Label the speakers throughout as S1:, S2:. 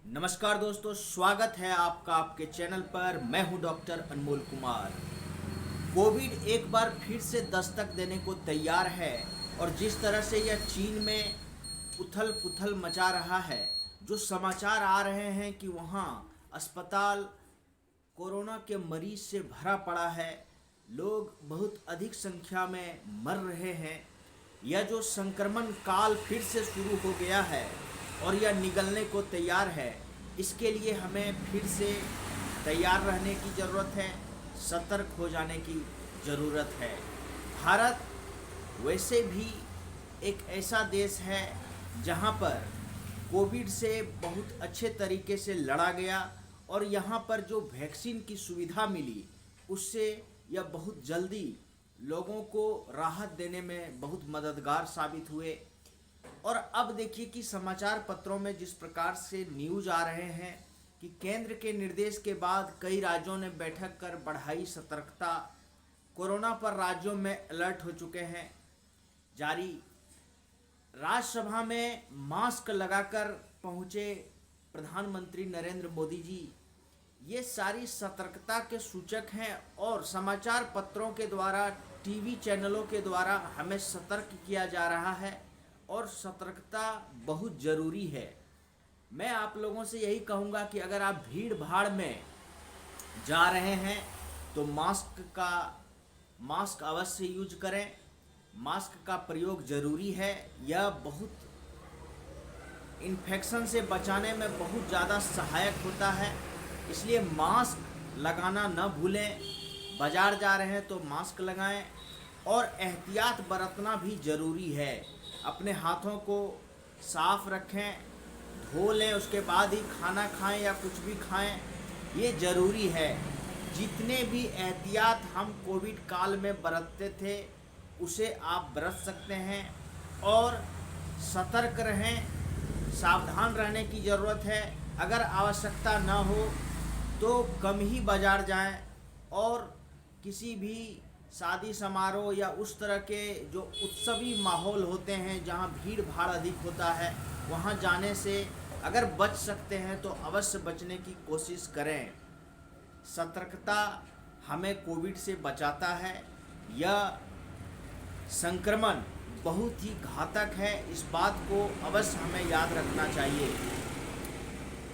S1: नमस्कार दोस्तों, स्वागत है आपका आपके चैनल पर। मैं हूं डॉक्टर अनमोल कुमार। कोविड एक बार फिर से दस्तक देने को तैयार है और जिस तरह से यह चीन में उथल पुथल मचा रहा है, जो समाचार आ रहे हैं कि वहां अस्पताल कोरोना के मरीज से भरा पड़ा है, लोग बहुत अधिक संख्या में मर रहे हैं। यह जो संक्रमण काल फिर से शुरू हो गया है और यह निगलने को तैयार है, इसके लिए हमें फिर से तैयार रहने की ज़रूरत है, सतर्क हो जाने की ज़रूरत है। भारत वैसे भी एक ऐसा देश है जहां पर कोविड से बहुत अच्छे तरीके से लड़ा गया और यहाँ पर जो वैक्सीन की सुविधा मिली, उससे यह बहुत जल्दी लोगों को राहत देने में बहुत मददगार साबित हुए। और अब देखिए कि समाचार पत्रों में जिस प्रकार से न्यूज़ आ रहे हैं कि केंद्र के निर्देश के बाद कई राज्यों ने बैठक कर बढ़ाई सतर्कता, कोरोना पर राज्यों में अलर्ट हो चुके हैं जारी। राज्यसभा में मास्क लगाकर पहुंचे प्रधानमंत्री नरेंद्र मोदी जी। ये सारी सतर्कता के सूचक हैं और समाचार पत्रों के द्वारा, टीवी चैनलों के द्वारा हमें सतर्क किया जा रहा है और सतर्कता बहुत ज़रूरी है। मैं आप लोगों से यही कहूँगा कि अगर आप भीड़ भाड़ में जा रहे हैं तो मास्क अवश्य यूज करें। मास्क का प्रयोग ज़रूरी है। यह बहुत इन्फेक्शन से बचाने में बहुत ज़्यादा सहायक होता है, इसलिए मास्क लगाना न भूलें। बाज़ार जा रहे हैं तो मास्क लगाएं और एहतियात बरतना भी ज़रूरी है। अपने हाथों को साफ रखें, धो लें, उसके बाद ही खाना खाएं या कुछ भी खाएं, ये ज़रूरी है। जितने भी एहतियात हम कोविड काल में बरतते थे, उसे आप बरत सकते हैं और सतर्क रहें, सावधान रहने की ज़रूरत है। अगर आवश्यकता न हो तो कम ही बाज़ार जाएं और किसी भी शादी समारोह या उस तरह के जो उत्सवी माहौल होते हैं जहां भीड़ भाड़ अधिक होता है, वहां जाने से अगर बच सकते हैं तो अवश्य बचने की कोशिश करें। सतर्कता हमें कोविड से बचाता है। यह संक्रमण बहुत ही घातक है, इस बात को अवश्य हमें याद रखना चाहिए।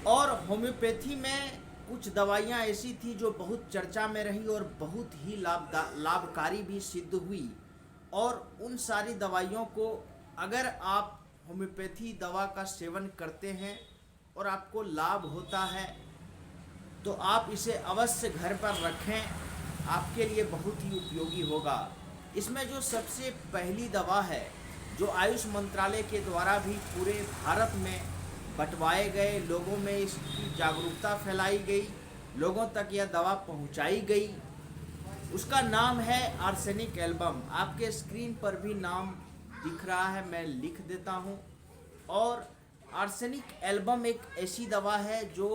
S1: और होम्योपैथी में कुछ दवाइयाँ ऐसी थी जो बहुत चर्चा में रही और बहुत ही लाभकारी भी सिद्ध हुई। और उन सारी दवाइयों को अगर आप होम्योपैथी दवा का सेवन करते हैं और आपको लाभ होता है तो आप इसे अवश्य घर पर रखें, आपके लिए बहुत ही उपयोगी होगा। इसमें जो सबसे पहली दवा है, जो आयुष मंत्रालय के द्वारा भी पूरे भारत में बंटवाए गए, लोगों में इसकी जागरूकता फैलाई गई, लोगों तक यह दवा पहुंचाई गई, उसका नाम है आर्सेनिक एल्बम। आपके स्क्रीन पर भी नाम दिख रहा है, मैं लिख देता हूं। और आर्सेनिक एल्बम एक ऐसी दवा है जो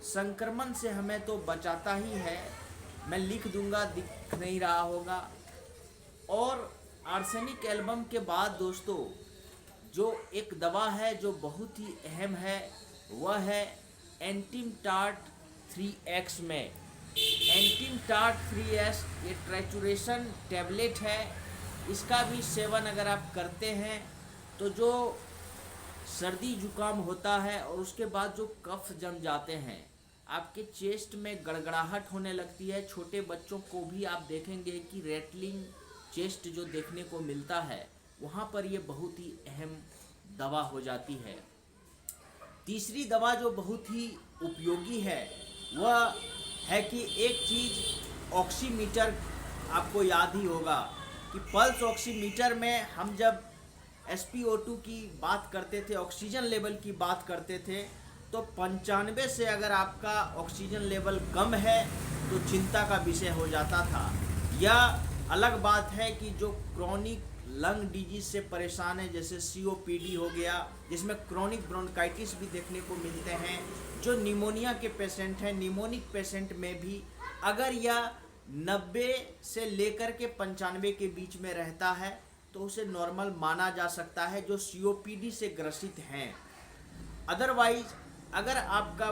S1: संक्रमण से हमें तो बचाता ही है, मैं लिख दूंगा, दिख नहीं रहा होगा। और आर्सेनिक एल्बम के बाद दोस्तों जो एक दवा है जो बहुत ही अहम है, वह है एंटीमटार्ट 3x में। एंटीमटार्ट 3x ये ट्रैचुरेशन टैबलेट है। इसका भी सेवन अगर आप करते हैं तो जो सर्दी जुकाम होता है और उसके बाद जो कफ जम जाते हैं, आपके चेस्ट में गड़गड़ाहट होने लगती है। छोटे बच्चों को भी आप देखेंगे कि रेटलिंग चेस्ट जो देखने को मिलता है, वहाँ पर ये बहुत ही अहम दवा हो जाती है। तीसरी दवा जो बहुत ही उपयोगी है वह है कि एक चीज़ ऑक्सीमीटर, आपको याद ही होगा कि पल्स ऑक्सीमीटर में हम जब SpO2 की बात करते थे, ऑक्सीजन लेवल की बात करते थे, तो 95 से अगर आपका ऑक्सीजन लेवल कम है तो चिंता का विषय हो जाता था। यह अलग बात है कि जो क्रॉनिक लंग डिजीज से परेशान है, जैसे COPD हो गया, जिसमें क्रॉनिक ब्रोंकाइटिस भी देखने को मिलते हैं, जो निमोनिया के पेशेंट हैं, निमोनिक पेशेंट में भी अगर यह 90 से लेकर के 95 के बीच में रहता है तो उसे नॉर्मल माना जा सकता है, जो COPD से ग्रसित हैं। अदरवाइज अगर आपका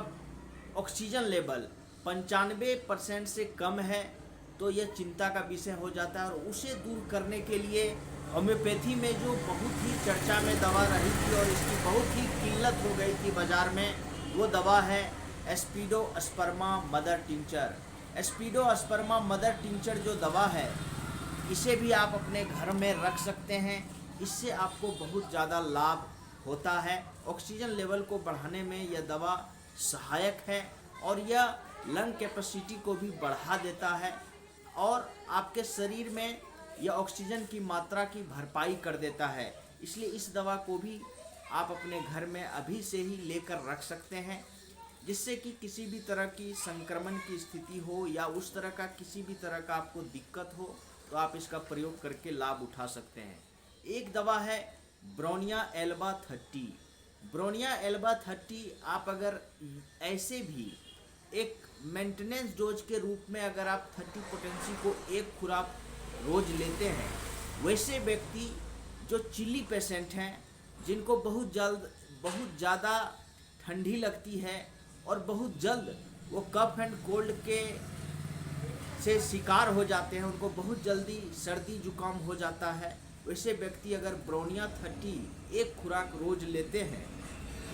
S1: ऑक्सीजन लेवल 95% से कम है तो यह चिंता का विषय हो जाता है, और उसे दूर करने के लिए होम्योपैथी में जो बहुत ही चर्चा में दवा रही थी और इसकी बहुत ही किल्लत हो गई थी बाज़ार में, वो दवा है aspidosperma mother tincture. Aspidosperma mother tincture जो दवा है, इसे भी आप अपने घर में रख सकते हैं। इससे आपको बहुत ज़्यादा लाभ होता है। ऑक्सीजन लेवल को बढ़ाने में यह दवा सहायक है और यह लंग कैपेसिटी को भी बढ़ा देता है और आपके शरीर में यह ऑक्सीजन की मात्रा की भरपाई कर देता है। इसलिए इस दवा को भी आप अपने घर में अभी से ही लेकर रख सकते हैं, जिससे कि किसी भी तरह की संक्रमण की स्थिति हो या उस तरह का किसी भी तरह का आपको दिक्कत हो तो आप इसका प्रयोग करके लाभ उठा सकते हैं। एक दवा है ब्रोनिया एल्बा 30। ब्रोनिया एल्बा 30 आप अगर ऐसे भी एक मेंटेनेंस डोज के रूप में अगर आप 30 पोटेंसी को एक खुराक रोज लेते हैं, वैसे व्यक्ति जो चिल्ली पेशेंट हैं, जिनको बहुत ज़्यादा ठंडी लगती है और बहुत जल्द वो कफ एंड कोल्ड के से शिकार हो जाते हैं, उनको बहुत जल्दी सर्दी जुकाम हो जाता है, वैसे व्यक्ति अगर ब्रोनिया 30 एक खुराक रोज लेते हैं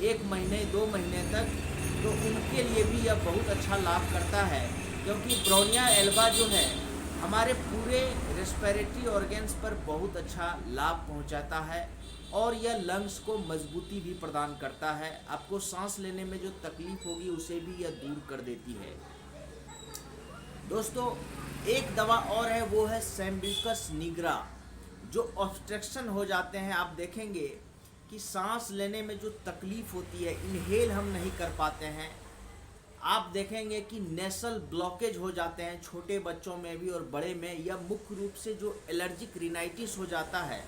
S1: 1 महीने 2 महीने तक, तो उनके लिए भी यह बहुत अच्छा लाभ करता है। क्योंकि ब्रोनिया एल्बा जो है हमारे पूरे रेस्पिरेटरी ऑर्गन्स पर बहुत अच्छा लाभ पहुंचाता है और यह लंग्स को मजबूती भी प्रदान करता है। आपको सांस लेने में जो तकलीफ होगी उसे भी यह दूर कर देती है। दोस्तों, एक दवा और है, वो है सैम्ब्यूकस निग्रा। जो ऑब्स्ट्रक्शन हो जाते हैं, आप देखेंगे कि सांस लेने में जो तकलीफ होती है, इनहेल हम नहीं कर पाते हैं, आप देखेंगे कि नेसल ब्लॉकेज हो जाते हैं छोटे बच्चों में भी और बड़े में। यह मुख्य रूप से जो एलर्जिक रिनाइटिस हो जाता है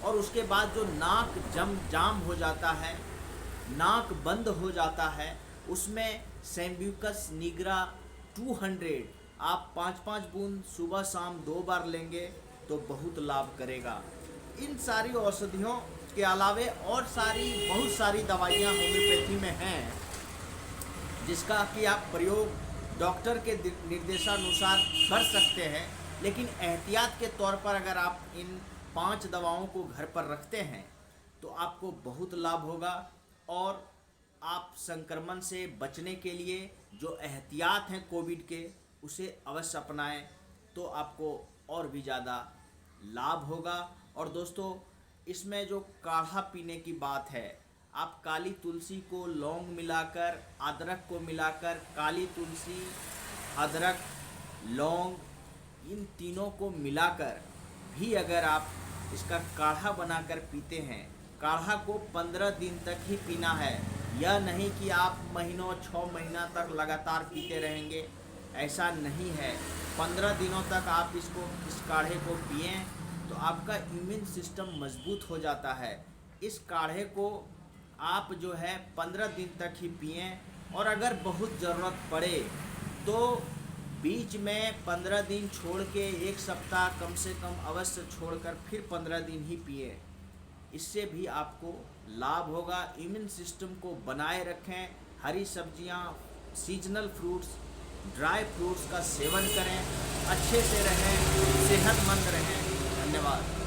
S1: और उसके बाद जो नाक जाम हो जाता है, नाक बंद हो जाता है, उसमें सैम्ब्यूकस निग्रा 200 आप 5-5 बूंद सुबह शाम 2 बार लेंगे तो बहुत लाभ करेगा। इन सारी औषधियों के अलावे और बहुत सारी दवाइयाँ होम्योपैथी में हैं, जिसका कि आप प्रयोग डॉक्टर के निर्देशानुसार कर सकते हैं। लेकिन एहतियात के तौर पर अगर आप इन 5 दवाओं को घर पर रखते हैं तो आपको बहुत लाभ होगा और आप संक्रमण से बचने के लिए जो एहतियात हैं कोविड के, उसे अवश्य अपनाएं तो आपको और भी ज़्यादा लाभ होगा। और दोस्तों, इसमें जो काढ़ा पीने की बात है, आप काली तुलसी को लौंग मिलाकर, अदरक को मिलाकर, काली तुलसी, अदरक, लौंग, इन तीनों को मिलाकर भी अगर आप इसका काढ़ा बनाकर पीते हैं, काढ़ा को 15 दिन तक ही पीना है। यह नहीं कि आप महीनों 6 महीना तक लगातार पीते रहेंगे, ऐसा नहीं है। 15 दिनों तक आप इस काढ़े को पिएं तो आपका इम्यून सिस्टम मजबूत हो जाता है। इस काढ़े को आप जो है 15 दिन तक ही पिएं और अगर बहुत ज़रूरत पड़े तो बीच में 15 दिन छोड़ के 1 सप्ताह कम से कम अवश्य छोड़कर फिर 15 दिन ही पिएं। इससे भी आपको लाभ होगा। इम्यून सिस्टम को बनाए रखें। हरी सब्जियां, सीजनल फ्रूट्स, ड्राई फ्रूट्स का सेवन करें, अच्छे से रहें, सेहतमंद रहें। धन्यवाद।